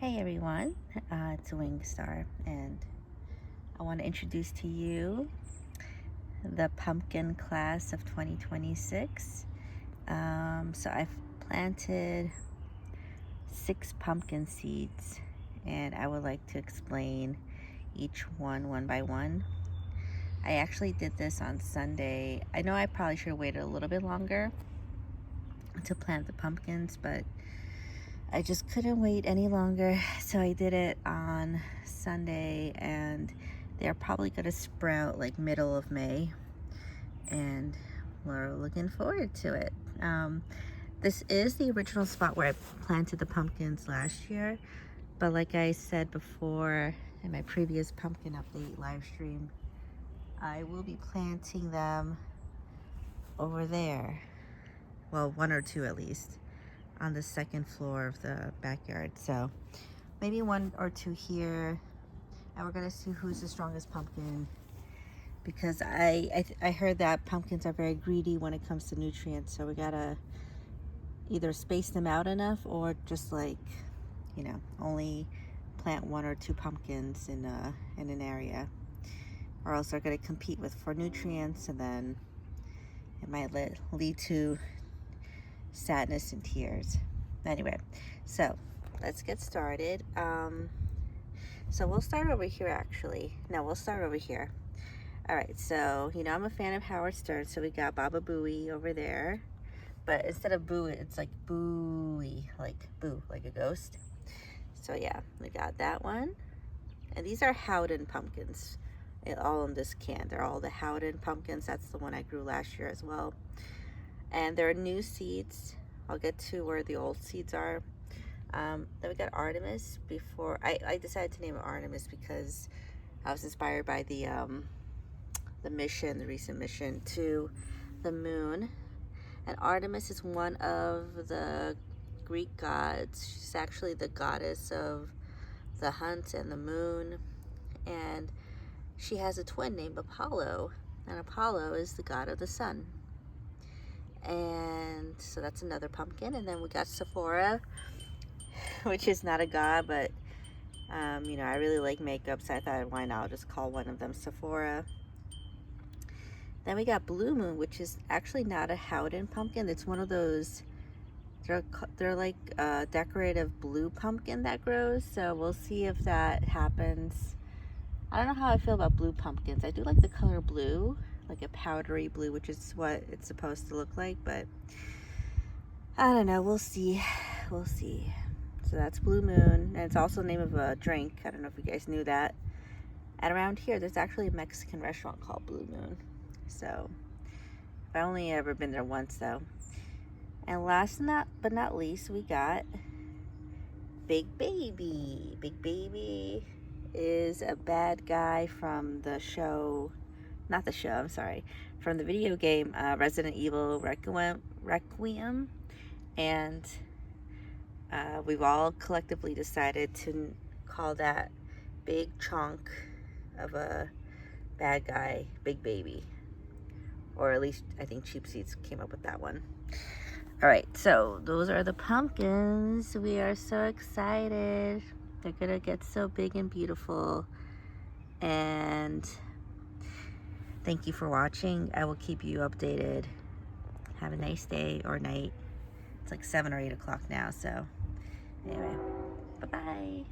Hey everyone, it's Wingstar, and I want to introduce to you the pumpkin class of 2026. So I've planted 6 pumpkin seeds, and I would like to explain each one by one. I actually did this on Sunday. I know I probably should have waited a little bit longer to plant the pumpkins, but I just couldn't wait any longer, so I did it on Sunday, and they're probably going to sprout like middle of May, and we're looking forward to it. This is the original spot where I planted the pumpkins last year, but like I said before in my previous pumpkin update live stream, I will be planting them over there. Well, 1 or 2 at least, on the second floor of the backyard. So maybe 1 or 2 here, and we're gonna see who's the strongest pumpkin, because I heard that pumpkins are very greedy when it comes to nutrients, so we gotta either space them out enough or just only plant 1 or 2 pumpkins in an area, or else they're gonna compete for nutrients, and then it might lead to sadness and tears. Anyway, so let's get started. So we'll start over here, actually. No, we'll start over here. All right, so I'm a fan of Howard Stern, so we got Baba Booey over there, but instead of boo, it's like booey, like boo, like a ghost. So yeah, we got that one, and these are Howden pumpkins, all in this can. They're all the Howden pumpkins. That's the one I grew last year as well, and they're new seeds. I'll get to where the old seeds are. Then we got Artemis. Before I decided to name it Artemis because I was inspired by the recent mission to the moon. And Artemis is one of the Greek gods. She's actually the goddess of the hunt and the moon, and she has a twin named Apollo, and Apollo is the god of the sun. And so that's another pumpkin. And then we got Sephora, which is not a god, but I really like makeup, so I thought, why not? I'll just call one of them Sephora. Then we got Blue Moon, which is actually not a Howden pumpkin. It's one of those, they're like a decorative blue pumpkin that grows, so we'll see if that happens. I don't know how I feel about blue pumpkins. I do like the color blue, like a powdery blue, which is what it's supposed to look like, but I don't know. We'll see. We'll see. So that's Blue Moon, and it's also the name of a drink. I don't know if you guys knew that. And around here, there's actually a Mexican restaurant called Blue Moon. So I've only ever been there once, though. And last but not least, we got Big Baby. Big Baby is a bad guy from the show, not the show, I'm sorry, from the video game Resident Evil Requiem. And we've all collectively decided to call that big chunk of a bad guy Big Baby. Or at least I think Cheap Seats came up with that one. All right, so those are the pumpkins. We are so excited. They're gonna get so big and beautiful. And thank you for watching. I will keep you updated. Have a nice day or night. It's like 7 or 8 o'clock now, so anyway, bye-bye.